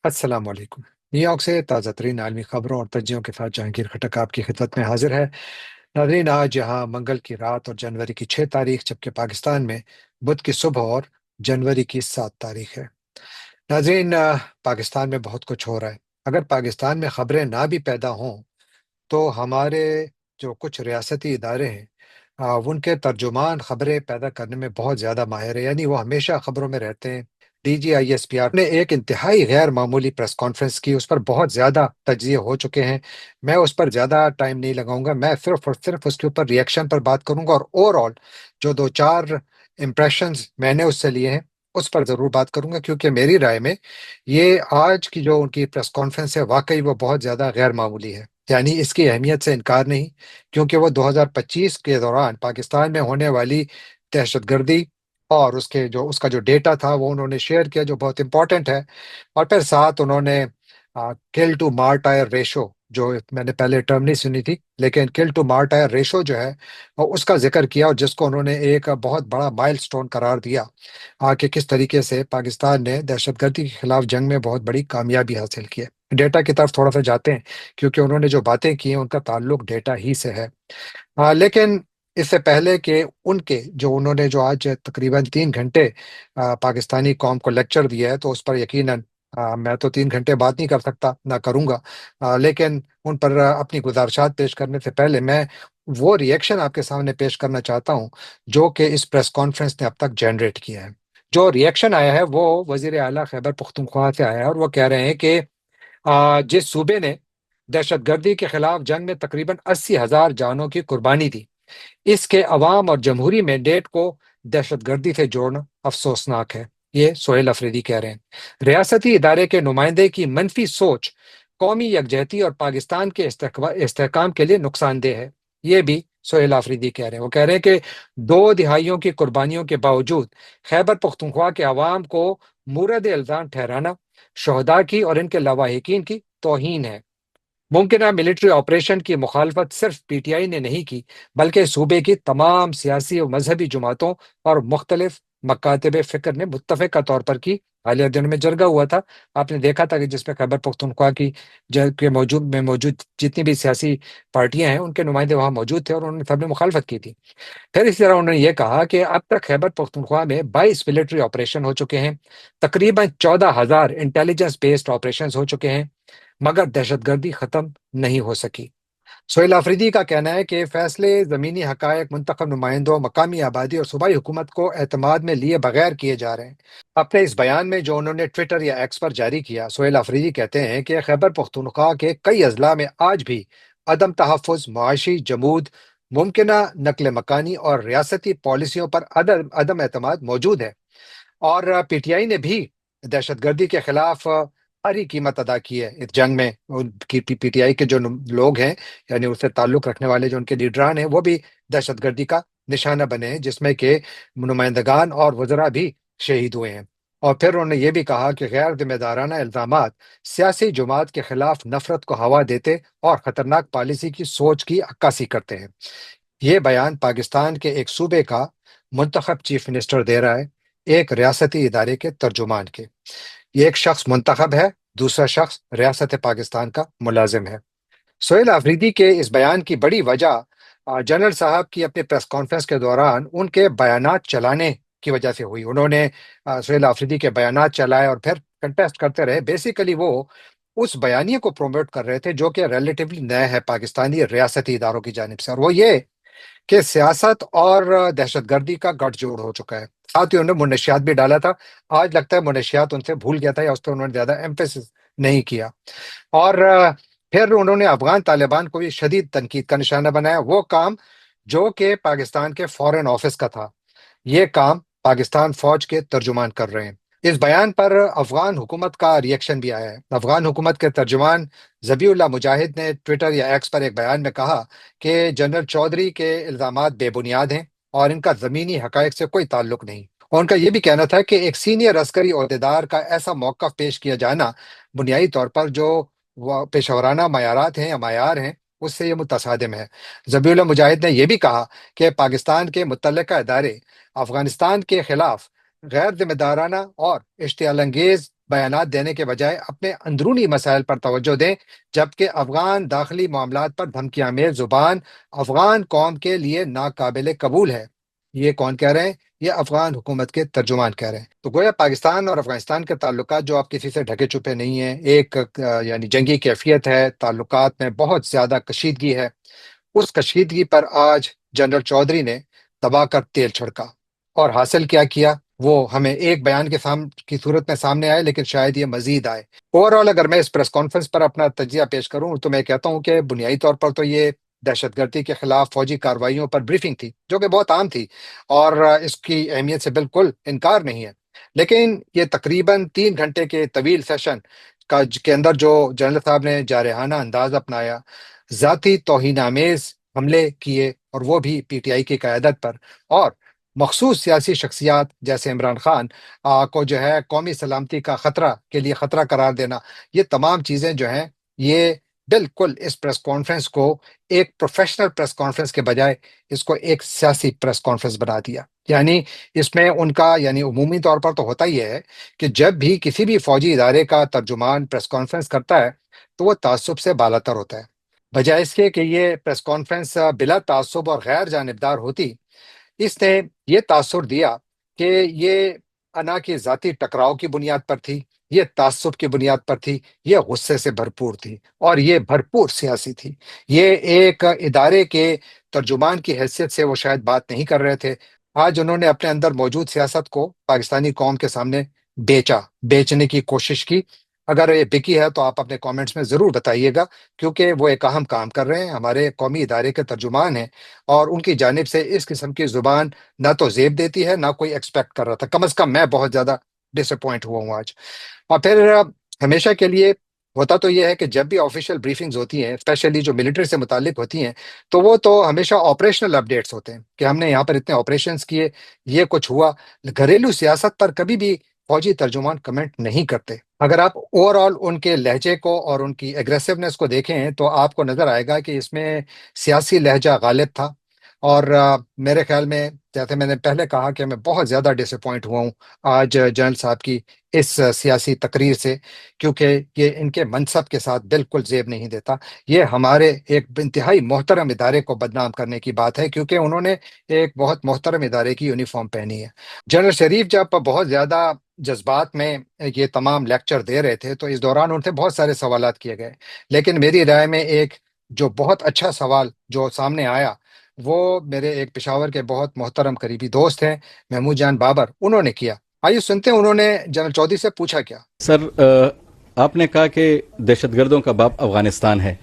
السلام علیکم۔ New York سے تازہ ترین عالمی خبروں اور تجزیوں کے ساتھ جہانگیر کھٹک آپ کی خدمت میں حاضر ہے۔ ناظرین، آج یہاں منگل کی رات اور جنوری کی 6 تاریخ، جبکہ پاکستان میں بدھ کی صبح اور جنوری کی 7 تاریخ ہے۔ ناظرین، پاکستان میں بہت کچھ ہو رہا ہے۔ اگر پاکستان میں خبریں نہ بھی پیدا ہوں تو ہمارے جو کچھ ریاستی ادارے ہیں، ان کے ترجمان خبریں پیدا کرنے میں بہت زیادہ ماہر ہیں، یعنی وہ ہمیشہ خبروں میں رہتے ہیں۔ D G I S P R نے ایک انتہائی غیر معمولی پریس کانفرنس کی، اس پر بہت زیادہ تجزیے ہو چکے ہیں۔ میں اس پر زیادہ ٹائم نہیں لگاؤں گا، میں صرف اور صرف اس کے اوپر ریئیکشن پر بات کروں گا، اور اوور آل جو دو چار امپریشنز میں نے اس سے لیے ہیں اس پر ضرور بات کروں گا، کیونکہ میری رائے میں یہ آج کی جو ان کی پریس کانفرنس ہے واقعی وہ بہت زیادہ غیر معمولی ہے، یعنی اس کی اہمیت سے انکار نہیں، کیونکہ وہ 2025 کے دوران پاکستان میں ہونے والی دہشت گردی اور اس کا جو ڈیٹا تھا وہ انہوں نے شیئر کیا، جو بہت امپورٹنٹ ہے۔ اور پھر ساتھ انہوں نے کل ٹو مارٹائر ریشو، جو میں نے پہلے ٹرم نہیں سنی تھی، لیکن کل ٹو مارٹائر ریشو جو ہے اس کا ذکر کیا، اور جس کو انہوں نے ایک بہت بڑا مائل سٹون قرار دیا، کہ کس طریقے سے پاکستان نے دہشت گردی کے خلاف جنگ میں بہت بڑی کامیابی حاصل کی ہے۔ ڈیٹا کی طرف تھوڑا سا جاتے ہیں، کیونکہ انہوں نے جو باتیں کی ہیں ان کا تعلق ڈیٹا ہی سے ہے۔ لیکن اس سے پہلے کہ انہوں نے جو آج تقریباً 3 گھنٹے پاکستانی قوم کو لیکچر دیا ہے، تو اس پر یقیناً میں تو 3 گھنٹے بات نہیں کر سکتا، نہ کروں گا، لیکن ان پر اپنی گزارشات پیش کرنے سے پہلے میں وہ ریئیکشن آپ کے سامنے پیش کرنا چاہتا ہوں جو کہ اس پریس کانفرنس نے اب تک جنریٹ کیا ہے۔ جو ریئیکشن آیا ہے وہ وزیر اعلیٰ خیبر پختونخوا سے آیا ہے، اور وہ کہہ رہے ہیں کہ جس صوبے نے دہشت گردی کے خلاف جنگ میں تقریباً 80,000 جانوں کی قربانی دی، اس کے عوام اور جمہوری مینڈیٹ کو دہشت گردی سے جوڑنا افسوسناک ہے۔ یہ سہیل افریدی کہہ رہے ہیں۔ ریاستی ادارے کے نمائندے کی منفی سوچ قومی یکجہتی اور پاکستان کے استحکام کے لیے نقصان دہ ہے، یہ بھی سہیل آفریدی کہہ رہے ہیں۔ وہ کہہ رہے ہیں کہ 2 دہائیوں کی قربانیوں کے باوجود خیبر پختونخوا کے عوام کو مورد الزام ٹھہرانا شہداء کی اور ان کے لواحقین کی توہین ہے۔ ممکنہ ملٹری آپریشن کی مخالفت صرف پی ٹی آئی نے نہیں کی، بلکہ صوبے کی تمام سیاسی و مذہبی جماعتوں اور مختلف مکاتب فکر نے متفقہ طور پر کی۔ حالیہ دنوں میں جرگہ ہوا تھا، آپ نے دیکھا تھا کہ جس میں خیبر پختونخوا کی موجود جتنی بھی سیاسی پارٹیاں ہیں ان کے نمائندے وہاں موجود تھے، اور انہوں نے سب نے مخالفت کی تھی۔ پھر اسی طرح انہوں نے یہ کہا کہ اب تک خیبر پختونخوا میں 22 ملٹری آپریشن ہو چکے ہیں، تقریباً 14,000 انٹیلیجنس بیسڈ آپریشن ہو چکے ہیں، مگر دہشت گردی ختم نہیں ہو سکی۔ سہیل آفریدی کا کہنا ہے کہ فیصلے زمینی حقائق، منتخب نمائندوں، مقامی آبادی اور صوبائی حکومت کو اعتماد میں لیے بغیر کیے جا رہے ہیں۔ اپنے اس بیان میں جو انہوں نے ٹویٹر یا ایکس پر جاری کیا، سہیل آفریدی کہتے ہیں کہ خیبر پختونخوا کے کئی اضلاع میں آج بھی عدم تحفظ، معاشی جمود، ممکنہ نقل مکانی اور ریاستی پالیسیوں پر عدم اعتماد موجود ہے، اور پی ٹی آئی نے بھی دہشت گردی کے خلاف بھاری قیمت ادا کی ہے اس جنگ میں۔ ان کی پی ٹی آئی کے جو لوگ ہیں، یعنی اس سے تعلق رکھنے والے جو ان کے لیڈران ہیں، وہ بھی دہشت گردی کا نشانہ بنے ہیں، جس میں کہ نمائندگان اور وزراء بھی شہید ہوئے ہیں۔ اور پھر انہوں نے یہ بھی کہا کہ غیر ذمہ دارانہ الزامات سیاسی جماعت کے خلاف نفرت کو ہوا دیتے اور خطرناک پالیسی کی سوچ کی عکاسی کرتے ہیں۔ یہ بیان پاکستان کے ایک صوبے کا منتخب چیف منسٹر دے رہا ہے، ایک ریاستی ادارے کے ترجمان کے۔ یہ ایک شخص منتخب ہے، دوسرا شخص ریاست پاکستان کا ملازم ہے۔ سہیل آفریدی کے اس بیان کی بڑی وجہ جنرل صاحب کی اپنے پریس کانفرنس کے دوران ان کے بیانات چلانے کی وجہ سے ہوئی۔ انہوں نے سہیل آفریدی کے بیانات چلائے اور پھر کنٹیسٹ کرتے رہے۔ بیسیکلی وہ اس بیانیے کو پروموٹ کر رہے تھے جو کہ ریلیٹیولی نیا ہے پاکستانی ریاستی اداروں کی جانب سے، اور وہ یہ کہ سیاست اور دہشت گردی کا گٹھ جوڑ ہو چکا ہے۔ ساتھ ہی انہوں نے منشیات بھی ڈالا تھا، آج لگتا ہے منشیات ان سے بھول گیا تھا، یا اس پہ انہوں نے زیادہ ایمفیسس نہیں کیا۔ اور پھر انہوں نے افغان طالبان کو بھی شدید تنقید کا نشانہ بنایا، وہ کام جو کہ پاکستان کے فورن آفس کا تھا، یہ کام پاکستان فوج کے ترجمان کر رہے ہیں۔ اس بیان پر افغان حکومت کا ریئیکشن بھی آیا ہے۔ افغان حکومت کے ترجمان ذبیح اللہ مجاہد نے ٹویٹر یا ایکس پر ایک بیان میں کہا کہ جنرل چودھری کے الزامات بے بنیاد ہیں اور ان کا زمینی حقائق سے کوئی تعلق نہیں، اور ان کا یہ بھی کہنا تھا کہ ایک سینئر عسکری عہدیدار کا ایسا موقف پیش کیا جانا بنیادی طور پر جو پیشہ ورانہ معیارات ہیں یا معیار ہیں اس سے یہ متصادم ہے۔ ذبیح اللہ مجاہد نے یہ بھی کہا کہ پاکستان کے متعلقہ ادارے افغانستان کے خلاف غیر ذمہ دارانہ اور اشتعال انگیز بیانات دینے کے بجائے اپنے اندرونی مسائل پر توجہ دیں، جبکہ افغان داخلی معاملات پر دھمکی آمیز زبان افغان قوم کے لیے ناقابل قبول ہے۔ یہ کون کہہ رہے ہیں؟ یہ افغان حکومت کے ترجمان کہہ رہے ہیں۔ تو گویا پاکستان اور افغانستان کے تعلقات جو آپ کسی سے ڈھکے چھپے نہیں ہیں، ایک یعنی جنگی کیفیت ہے، تعلقات میں بہت زیادہ کشیدگی ہے۔ اس کشیدگی پر آج جنرل چودھری نے دبا کر تیل چھڑکا، اور حاصل کیا کیا وہ ہمیں ایک بیان کی صورت میں سامنے آئے، لیکن شاید یہ مزید آئے۔ اوور اگر میں اس پریس کانفرنس پر اپنا تجزیہ پیش کروں تو میں کہتا ہوں کہ بنیادی طور پر تو یہ دہشت گردی کے خلاف فوجی کارروائیوں پر بریفنگ تھی، جو کہ بہت عام تھی، اور اس کی اہمیت سے بالکل انکار نہیں ہے۔ لیکن یہ تقریباً 3 گھنٹے کے طویل سیشن کے اندر جو جنرل صاحب نے جارحانہ انداز اپنایا، ذاتی توہین آمیز حملے کیے، اور وہ بھی پی ٹی آئی کی قیادت پر، اور مخصوص سیاسی شخصیات جیسے عمران خان کو جو ہے قومی سلامتی کا خطرہ کے لیے خطرہ قرار دینا، یہ تمام چیزیں جو ہیں یہ بالکل اس پریس کانفرنس کو ایک پروفیشنل پریس کانفرنس کے بجائے اس کو ایک سیاسی پریس کانفرنس بنا دیا۔ یعنی اس میں ان کا یعنی عمومی طور پر تو ہوتا ہی ہے کہ جب بھی کسی بھی فوجی ادارے کا ترجمان پریس کانفرنس کرتا ہے تو وہ تعصب سے بالاتر ہوتا ہے، بجائے اس کے کہ یہ پریس کانفرنس بلا تعصب اور غیر جانبدار ہوتی۔ اس نے یہ تاثر دیا کہ یہ انا کی ذاتی ٹکراؤ کی بنیاد پر تھی، یہ تعصب کی بنیاد پر تھی، یہ غصے سے بھرپور تھی، اور یہ بھرپور سیاسی تھی۔ یہ ایک ادارے کے ترجمان کی حیثیت سے وہ شاید بات نہیں کر رہے تھے۔ آج انہوں نے اپنے اندر موجود سیاست کو پاکستانی قوم کے سامنے بیچنے کی کوشش کی۔ اگر یہ بکی ہے تو آپ اپنے کامنٹس میں ضرور بتائیے گا، کیونکہ وہ ایک اہم کام کر رہے ہیں، ہمارے قومی ادارے کے ترجمان ہیں، اور ان کی جانب سے اس قسم کی زبان نہ تو زیب دیتی ہے، نہ کوئی ایکسپیکٹ کر رہا تھا۔ کم از کم میں بہت زیادہ ڈس اپوائنٹ ہوا ہوں آج۔ اور پھر ہمیشہ کے لیے ہوتا تو یہ ہے کہ جب بھی آفیشیل بریفنگز ہوتی ہیں، اسپیشلی جو ملٹری سے متعلق ہوتی ہیں، تو وہ تو ہمیشہ آپریشنل اپڈیٹس ہوتے ہیں کہ ہم نے یہاں پر اتنے آپریشنز کیے، یہ کچھ ہوا۔ گھریلو سیاست پر کبھی بھی فوجی ترجمان کمنٹ نہیں کرتے۔ اگر آپ اوور آل ان کے لہجے کو اور ان کی ایگریسونیس کو دیکھیں تو آپ کو نظر آئے گا کہ اس میں سیاسی لہجہ غالب تھا، اور میرے خیال میں جیسے میں نے پہلے کہا کہ میں بہت زیادہ ڈس اپوائنٹ ہوا ہوں آج جنرل صاحب کی اس سیاسی تقریر سے، کیونکہ یہ ان کے منصب کے ساتھ بالکل زیب نہیں دیتا۔ یہ ہمارے ایک انتہائی محترم ادارے کو بدنام کرنے کی بات ہے، کیونکہ انہوں نے ایک بہت محترم ادارے کی یونیفارم پہنی ہے۔ جنرل شریف جب بہت زیادہ جذبات میں یہ تمام لیکچر دے رہے تھے تو اس دوران ان سے بہت سارے سوالات کیے گئے، لیکن میری رائے میں ایک جو بہت اچھا سوال جو سامنے آیا وہ میرے ایک پشاور کے بہت محترم قریبی دوست ہیں محمود جان بابر، انہوں نے کیا۔ آئیے سنتے ہیں انہوں نے جنرل چودھری سے پوچھا کیا۔ سر، آپ نے کہا کہ دہشت گردوں کا باپ افغانستان ہے۔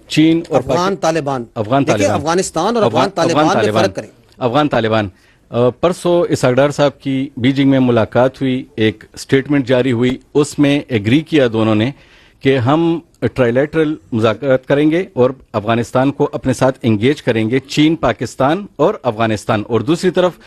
چین اور افغان طالبان، افغان دیکھیں طالبان، افغانستان اور افغان طالبان میں فرق کریں۔ افغان طالبان، پرسوں اسحاق صاحب کی بیجنگ میں ملاقات ہوئی، ایک سٹیٹمنٹ جاری ہوئی، اس میں ایگری کیا دونوں نے کہ ہم ٹرائلیٹرل مذاکرات کریں گے اور افغانستان کو اپنے ساتھ انگیج کریں گے، چین، پاکستان اور افغانستان، اور دوسری طرف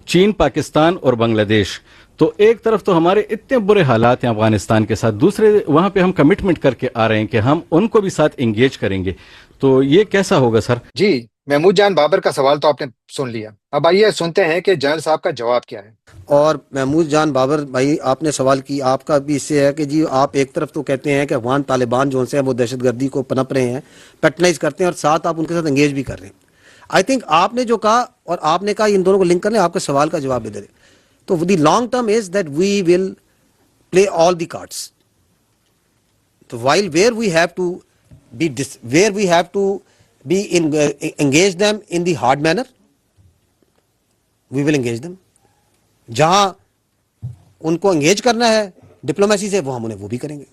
چین، پاکستان اور بنگلہ دیش۔ تو ایک طرف تو ہمارے اتنے برے حالات ہیں افغانستان کے ساتھ، دوسرے وہاں پہ ہم کمٹمنٹ کر کے آ رہے ہیں کہ ہم ان کو بھی ساتھ انگیج کریں گے، تو یہ کیسا ہوگا سر؟ جی، محمود جان بابر کا سوال تو آپ نے سن لیا، اب آئیے سنتے ہیں کہ جنرل صاحب کا جواب کیا ہے۔ اور محمود جان بابر بھائی، آپ نے سوال کی، آپ کا بھی اس سے ہے کہ جی آپ ایک طرف تو کہتے ہیں کہ افغان طالبان جو ہیں وہ دہشت گردی کو پنپ رہے ہیں، پیٹرنائز کرتے ہیں، اور ساتھ آپ ان کے ساتھ انگیج بھی کر رہے ہیں۔ آئی تھنک آپ نے جو کہا اور آپ نے کہا ان دونوں کو لنک کر لیں، آپ کے سوال کا جواب بھی دے دیں۔ تو the long term is that we will play all the cards. So while where we have to be engage them in the hard manner, we will engage them. جہاں ان کو انگیج کرنا ہے ڈپلومیسی سے، وہ ہم انہیں وہ بھی کریں گے۔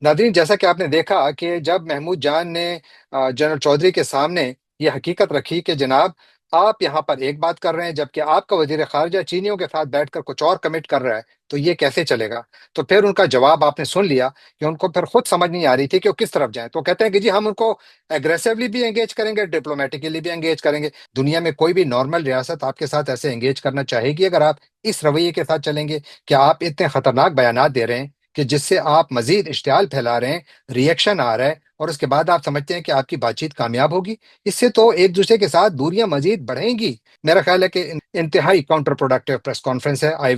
ناظرین، جیسا کہ آپ نے دیکھا کہ جب محمود جان نے جنرل چودھری کے سامنے یہ حقیقت رکھی کہ جناب آپ یہاں پر ایک بات کر رہے ہیں جبکہ آپ کا وزیر خارجہ چینیوں کے ساتھ بیٹھ کر کچھ اور کمٹ کر رہا ہے، تو یہ کیسے چلے گا؟ تو پھر ان کا جواب آپ نے سن لیا کہ ان کو پھر خود سمجھ نہیں آ رہی تھی کہ وہ کس طرف جائیں، تو کہتے ہیں کہ جی ہم ان کو ایگریسولی بھی انگیج کریں گے، ڈپلومیٹکلی بھی انگیج کریں گے۔ دنیا میں کوئی بھی نارمل ریاست آپ کے ساتھ ایسے انگیج کرنا چاہے گی اگر آپ اس رویے کے ساتھ چلیں گے؟ کہ آپ اتنے خطرناک بیانات دے رہے ہیں کہ جس سے آپ مزید اشتعال پھیلا رہے ہیں، ریئیکشن آ رہا ہے، اور اس کے بعد آپ سمجھتے ہیں کہ آپ کی بات چیت کامیاب ہوگی؟ اس سے تو ایک دوسرے کے ساتھ دوریاں مزید بڑھیں گی۔ میرا خیال ہے کہ انتہائی کاؤنٹر پروڈکٹیو پریس کانفرنس ہے۔ آئی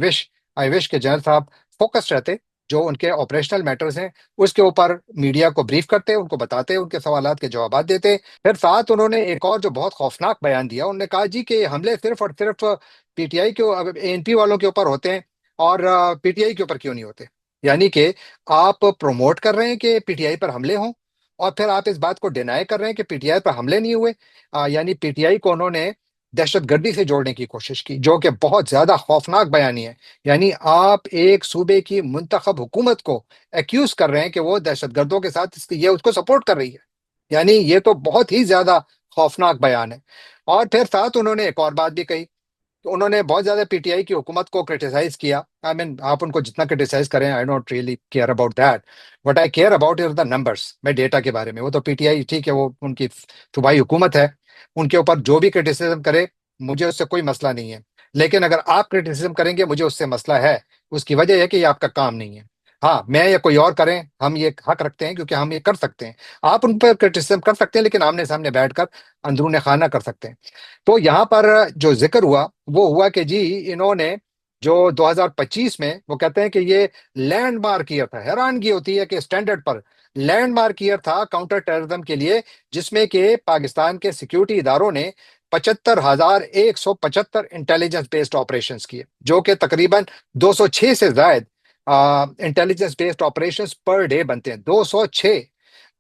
وش کہ جنرل صاحب فوکس رہتے جو ان کے آپریشنل میٹرز ہیں اس کے اوپر میڈیا کو بریف کرتے، ان کو بتاتے، ان کے سوالات کے جوابات دیتے۔ پھر ساتھ انہوں نے ایک اور جو بہت خوفناک بیان دیا، انہوں نے کہا جی کہ یہ حملے صرف اور صرف پی ٹی آئی کے اے این پی والوں کے اوپر ہوتے ہیں اور پی ٹی آئی کے اوپر کیوں نہیں ہوتے؟ یعنی کہ آپ پروموٹ کر رہے ہیں کہ پی ٹی آئی پر حملے ہوں، اور پھر آپ اس بات کو ڈینائی کر رہے ہیں کہ پی ٹی آئی پر حملے نہیں ہوئے۔ یعنی پی ٹی آئی کو انہوں نے دہشت گردی سے جوڑنے کی کوشش کی، جو کہ بہت زیادہ خوفناک بیانی ہے۔ یعنی آپ ایک صوبے کی منتخب حکومت کو ایکیوز کر رہے ہیں کہ وہ دہشت گردوں کے ساتھ یہ اس کو سپورٹ کر رہی ہے۔ یعنی یہ تو بہت ہی زیادہ خوفناک بیان ہے۔ اور پھر ساتھ انہوں نے ایک اور بات بھی کہی، تو انہوں نے بہت زیادہ پی ٹی آئی کی حکومت کو کرٹیسائز کیا۔ آئی مین آپ ان کو جتنا کرٹیسائز کریں، I don't really care about that, what I care about is the numbers, میں ڈیٹا کے بارے میں۔ وہ تو پی ٹی آئی ٹھیک ہے، وہ ان کی صوبائی حکومت ہے، ان کے اوپر جو بھی کرٹیسزم کرے مجھے اس سے کوئی مسئلہ نہیں ہے، لیکن اگر آپ کرٹیسزم کریں گے مجھے اس سے مسئلہ ہے۔ اس کی وجہ یہ کہ یہ آپ کا کام نہیں ہے۔ ہاں، میں یا کوئی اور کریں، ہم یہ حق رکھتے ہیں کیونکہ ہم یہ کر سکتے ہیں۔ آپ ان پر کرٹیسزم کر سکتے ہیں لیکن آمنے سامنے بیٹھ کر اندرون خانہ کر سکتے ہیں۔ تو یہاں پر جو ذکر ہوا وہ ہوا کہ جی انہوں نے جو 2025 میں وہ کہتے ہیں کہ یہ لینڈ مارک ایئر تھا۔ حیرانگی ہوتی ہے کہ اسٹینڈرڈ پر لینڈ مارک ایئر تھا کاؤنٹر ٹیررزم کے لیے، جس میں کہ پاکستان کے سیکیورٹی اداروں نے 75,175 انٹیلیجنس بیسڈ آپریشنز کیے، جو کہ تقریباً 206 سے زائد intelligence based operations per day بنتے ہیں، 206۔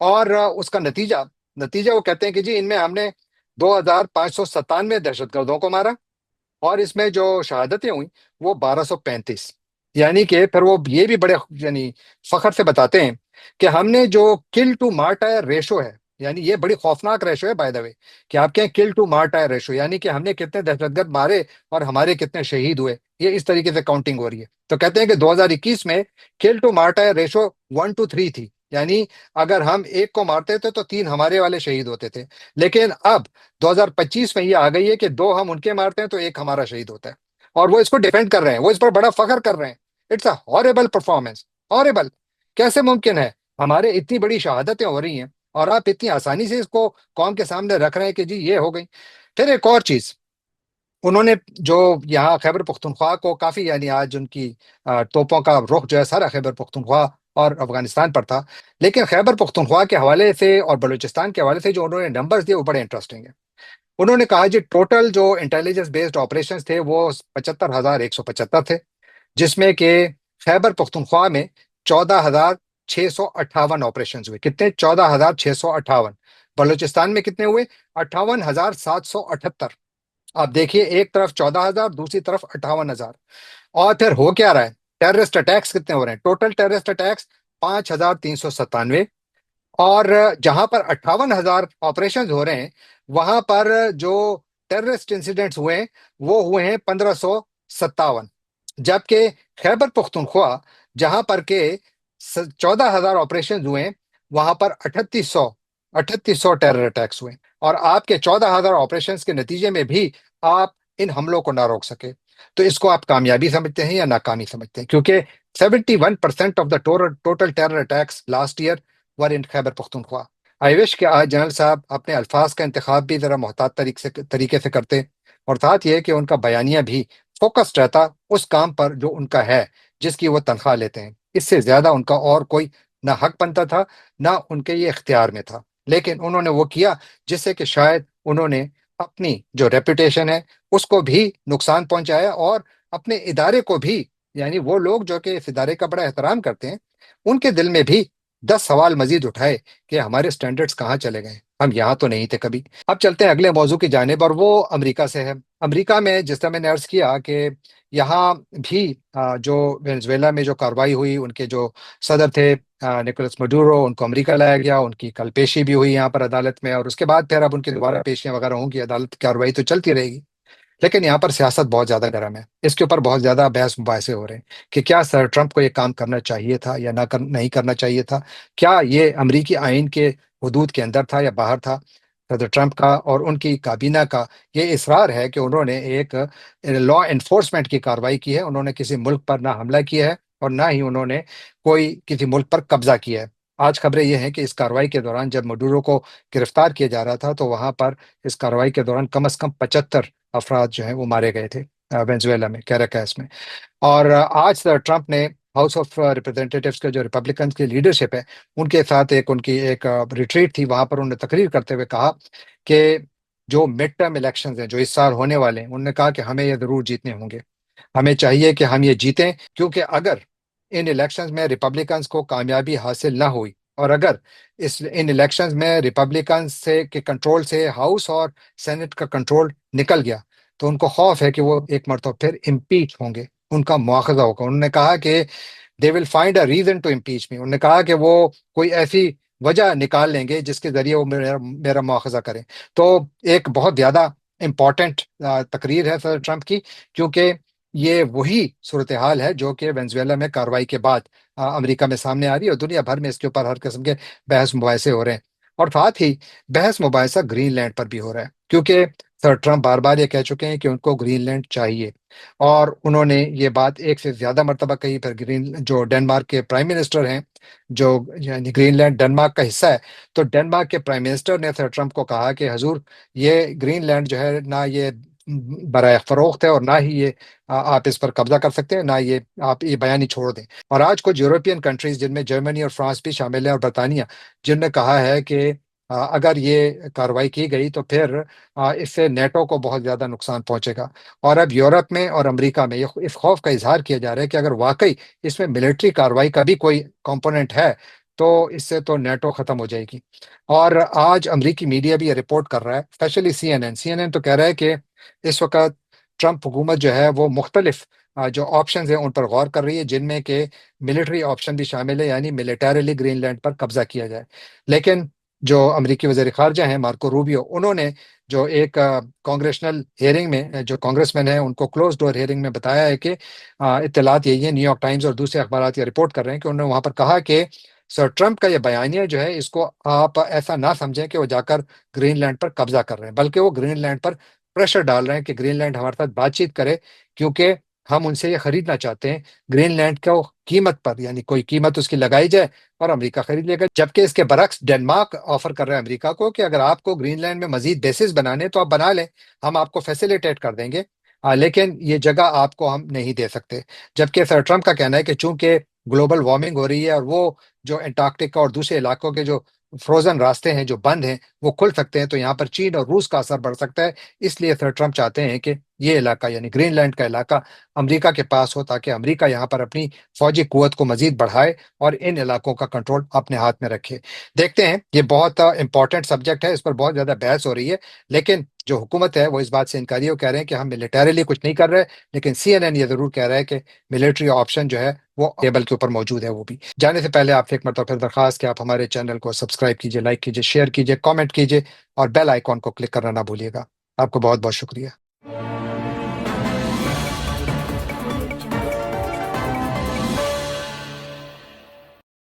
اور اس کا نتیجہ وہ کہتے ہیں کہ جی ان میں ہم نے 2,597 دہشت گردوں کو مارا، اور اس میں جو شہادتیں ہوئیں وہ 1,235۔ یعنی کہ پھر وہ یہ بھی بڑے یعنی فخر سے بتاتے ہیں کہ ہم نے جو کل ٹو مارٹائر ریشو ہے، یعنی یہ بڑی خوفناک ریشو ہے بائی دا وے، کہ آپ کہیں کل ٹو مارٹائر ریشو، یعنی کہ ہم نے کتنے دہشت گرد مارے اور ہمارے کتنے شہید ہوئے، یہ اس طریقے سے کاؤنٹنگ ہو رہی ہے۔ تو کہتے ہیں کہ 2021 میں کل ٹو مارٹائر ریشو 1:3 تھی، یعنی اگر ہم ایک کو مارتے تھے تو 3 ہمارے والے شہید ہوتے تھے، لیکن اب 2025 میں یہ آ گئی ہے کہ 2 ہم ان کے مارتے ہیں تو 1 ہمارا شہید ہوتا ہے، اور وہ اس کو ڈیفینڈ کر رہے ہیں، وہ اس پر بڑا فخر کر رہے ہیں۔ It's a horrible performance, horrible. کیسے ممکن ہے ہمارے اتنی بڑی شہادتیں ہو رہی ہیں اور آپ اتنی آسانی سے اس کو قوم کے سامنے رکھ رہے ہیں کہ جی یہ ہو گئی۔ پھر ایک اور چیز انہوں نے جو یہاں خیبر پختونخوا کو کافی، یعنی آج ان کی توپوں کا رخ جو ہے سارا خیبر پختونخوا اور افغانستان پر تھا، لیکن خیبر پختونخوا کے حوالے سے اور بلوچستان کے حوالے سے جو انہوں نے نمبرز دیے وہ بڑے انٹرسٹنگ ہیں۔ انہوں نے کہا جی ٹوٹل جو انٹیلیجنس بیسڈ آپریشنز تھے وہ 75,175 تھے، جس میں کہ خیبر پختونخوا میں 14,658 آپریشنز ہوئے۔ کتنے؟ 14,658۔ بلوچستان میں کتنے ہوئے؟ 58,778۔ آپ دیکھیے، ایک طرف 14,000، دوسری طرف 58,000۔ اور پھر ہو کیا رہا ہے؟ ٹیررسٹ اٹیکس کتنے ہو رہے ہیں؟ Total terrorist attacks 5,397۔ اور جہاں پر 58,000 آپریشنز ہو رہے ہیں وہاں پر جو ٹیررسٹ انسیڈنٹس ہوئے ہیں وہ ہوئے ہیں 1,557۔ جبکہ خیبر پختونخوا جہاں پر کہ 14,000 آپریشنز ہوئے ہیں وہاں پر 3,800 ٹیرر اٹیکس ہوئے ہیں، اور آپ کے 14,000 آپریشنز کے نتیجے میں بھی آپ ان حملوں کو نہ روک سکے، تو اس کو آپ کامیابی سمجھتے ہیں یا ناکامی سمجھتے ہیں؟ کیونکہ 71% of the total terror attacks last year were in Khyber Pakhtunkhwa. I wish کہ آج جنرل صاحب اپنے الفاظ کا انتخاب بھی ذرا محتاط طریقے سے کرتے، اور ساتھ یہ کہ ان کا بیانیہ بھی فوکسڈ رہتا اس کام پر جو ان کا ہے، جس کی وہ تنخواہ لیتے ہیں۔ اس سے زیادہ ان کا اور کوئی نہ حق بنتا تھا نہ ان کے یہ اختیار میں تھا، لیکن انہوں نے وہ کیا جس سے کہ شاید انہوں نے اپنی جو ریپوٹیشن ہے اس کو بھی نقصان پہنچایا، اور اپنے ادارے کو بھی، یعنی وہ لوگ جو کہ اس ادارے کا بڑا احترام کرتے ہیں ان کے دل میں بھی 10 سوال مزید اٹھائے کہ ہمارے سٹینڈرڈز کہاں چلے گئے، ہم یہاں تو نہیں تھے کبھی۔ اب چلتے ہیں اگلے موضوع کی جانب، اور وہ امریکہ سے ہے۔ امریکہ میں جس طرح میں نے عرض کیا کہ یہاں بھی جو وینزویلا میں جو کاروائی ہوئی، ان کے جو صدر تھے نکولس مڈورو، ان کو امریکہ لایا گیا، ان کی کل پیشی بھی ہوئی یہاں پر عدالت میں، اور اس کے بعد پھر اب ان کی دوبارہ پیشیاں وغیرہ ہوں گی، عدالت کی کاروائی تو چلتی رہے گی۔ لیکن یہاں پر سیاست بہت زیادہ گرم ہے، اس کے اوپر بہت زیادہ بحث مباحثے ہو رہے ہیں کہ کیا سر ٹرمپ کو یہ کام کرنا چاہیے تھا یا نہیں کرنا چاہیے تھا، کیا یہ امریکی آئین کے حدود کے اندر تھا یا باہر تھا۔ صدر ٹرمپ کا اور ان کی کابینہ کا یہ اصرار ہے کہ انہوں نے ایک لا انفورسمنٹ کی کارروائی کی ہے، انہوں نے کسی ملک پر نہ حملہ کیا ہے اور نہ ہی انہوں نے کوئی کسی ملک پر قبضہ کیا ہے۔ آج خبریں یہ ہیں کہ اس کارروائی کے دوران جب مڈورو کو گرفتار کیا جا رہا تھا تو وہاں پر اس کارروائی کے دوران کم از کم 75 افراد جو ہیں وہ مارے گئے تھے وینزویلا میں، کیراکاس میں۔ اور آج صدر ٹرمپ نے ہاؤس آف ریپرزینٹیٹیوز کے جو ریپبلکنس کی لیڈرشپ ہے ان کے ساتھ ان کی ایک ریٹریٹ تھی، وہاں پر انہوں نے تقریر کرتے ہوئے کہا کہ جو مڈ ٹرم الیکشنز ہیں جو اس سال ہونے والے ہیں، انہوں نے کہا کہ ہمیں یہ ضرور جیتنے ہوں گے، ہمیں چاہیے کہ ہم یہ جیتیں، کیونکہ اگر ان الیکشنز میں ریپبلکنز کو کامیابی حاصل نہ ہوئی اور اگر ان الیکشنز میں ریپبلکنز سے کے کنٹرول سے ہاؤس اور سینٹ کا کنٹرول نکل گیا تو ان کو خوف ہے کہ وہ ایک مرتبہ پھر امپیچ ہوں گے، ان کا مواخذہ ہوگا۔ انہوں نے کہا کہ they will find a reason to impeach me, انہوں نے کہا کہ وہ کوئی ایسی وجہ نکال لیں گے جس کے ذریعے وہ میرا مواخذہ کریں۔ تو ایک بہت زیادہ امپورٹنٹ تقریر ہے صدر ٹرمپ کی، کیونکہ یہ وہی صورتحال ہے جو کہ وینزویلا میں کارروائی کے بعد امریکہ میں سامنے آ رہی ہے، اور دنیا بھر میں اس کے اوپر ہر قسم کے بحث مباحثے ہو رہے ہیں، اور ساتھ ہی بحث مباحثہ گرین لینڈ پر بھی ہو رہا ہے، کیونکہ سر ٹرمپ بار بار یہ کہہ چکے ہیں کہ ان کو گرین لینڈ چاہیے، اور انہوں نے یہ بات ایک سے زیادہ مرتبہ کہی۔ پھر جو ڈنمارک کے پرائم منسٹر ہیں، جو یعنی گرین لینڈ ڈنمارک کا حصہ ہے، تو ڈنمارک کے پرائم منسٹر نے سر ٹرمپ کو کہا کہ حضور یہ گرین لینڈ جو ہے نہ یہ برائے فروخت ہے اور نہ ہی یہ آپ اس پر قبضہ کر سکتے ہیں، نہ یہ آپ یہ بیانی چھوڑ دیں۔ اور آج کچھ یورپین کنٹریز جن میں جرمنی اور فرانس بھی شامل ہیں اور برطانیہ، جن نے کہا ہے کہ اگر یہ کارروائی کی گئی تو پھر اس سے نیٹو کو بہت زیادہ نقصان پہنچے گا، اور اب یورپ میں اور امریکہ میں اس خوف کا اظہار کیا جا رہا ہے کہ اگر واقعی اس میں ملٹری کارروائی کا بھی کوئی کمپوننٹ ہے تو اس سے تو نیٹو ختم ہو جائے گی۔ اور آج امریکی میڈیا بھی یہ رپورٹ کر رہا ہے، اسپیشلی سی این این تو کہہ رہا ہے کہ اس وقت ٹرمپ حکومت جو ہے وہ مختلف جو آپشنز ہیں ان پر غور کر رہی ہے، جن میں کہ ملٹری آپشن بھی شامل ہے، یعنی ملیٹریلی گرین لینڈ پر قبضہ کیا جائے۔ لیکن جو امریکی وزیر خارجہ ہیں مارکو روبیو، انہوں نے جو ایک کانگریشنل ہیئرنگ میں جو کانگریس مین ہیں ان کو کلوز ڈور ہیئرنگ میں بتایا ہے کہ اطلاعات یہی ہیں، نیو یارک ٹائمز اور دوسرے اخبارات یہ رپورٹ کر رہے ہیں کہ انہوں نے وہاں پر کہا کہ سر ٹرمپ کا یہ بیانیہ جو ہے اس کو آپ ایسا نہ سمجھیں کہ وہ جا کر گرین لینڈ پر قبضہ کر رہے ہیں، بلکہ وہ گرین لینڈ پر پریشر ڈال رہے ہیں کہ گرین لینڈ ہمارے ساتھ بات چیت کرے، کیونکہ ہم ان سے یہ خریدنا چاہتے ہیں گرین لینڈ کو قیمت پر، یعنی کوئی قیمت اس کی لگائی جائے اور امریکہ خرید لے گا۔ جبکہ اس کے برعکس ڈنمارک آفر کر رہا ہے امریکہ کو کہ اگر آپ کو گرین لینڈ میں مزید بیسز بنانے تو آپ بنا لیں، ہم آپ کو فیسیلیٹیٹ کر دیں گے، لیکن یہ جگہ آپ کو ہم نہیں دے سکتے۔ جبکہ سر ٹرمپ کا کہنا ہے کہ چونکہ گلوبل وارمنگ ہو رہی ہے اور وہ جو انٹارکٹیکا اور دوسرے علاقوں کے جو فروزن راستے ہیں جو بند ہیں وہ کھل سکتے ہیں، تو یہاں پر چین اور روس کا اثر بڑھ سکتا ہے، اس لیے سر ٹرمپ چاہتے ہیں کہ یہ علاقہ یعنی گرین لینڈ کا علاقہ امریکہ کے پاس ہو، تاکہ امریکہ یہاں پر اپنی فوجی قوت کو مزید بڑھائے اور ان علاقوں کا کنٹرول اپنے ہاتھ میں رکھے۔ دیکھتے ہیں، یہ بہت امپورٹنٹ سبجیکٹ ہے، اس پر بہت زیادہ بحث ہو رہی ہے، لیکن جو حکومت ہے وہ اس بات سے انکاری، وہ کہہ رہے ہیں کہ ہم ملیٹریلی کچھ نہیں کر رہے، لیکن سی این این یہ ضرور کہہ رہا ہے کہ ملٹری آپشن جو ہے وہ ٹیبل کے اوپر موجود ہے۔ وہ بھی جانے سے پہلے آپ سے ایک مرتبہ پھر درخواست کہ آپ ہمارے چینل کو سبسکرائب کیجیے، لائک کیجیے، شیئر کیجیے، کامنٹ کیجیے اور بیل آئیکن کو کلک کرنا نہ بھولیے گا۔ آپ کو بہت بہت شکریہ۔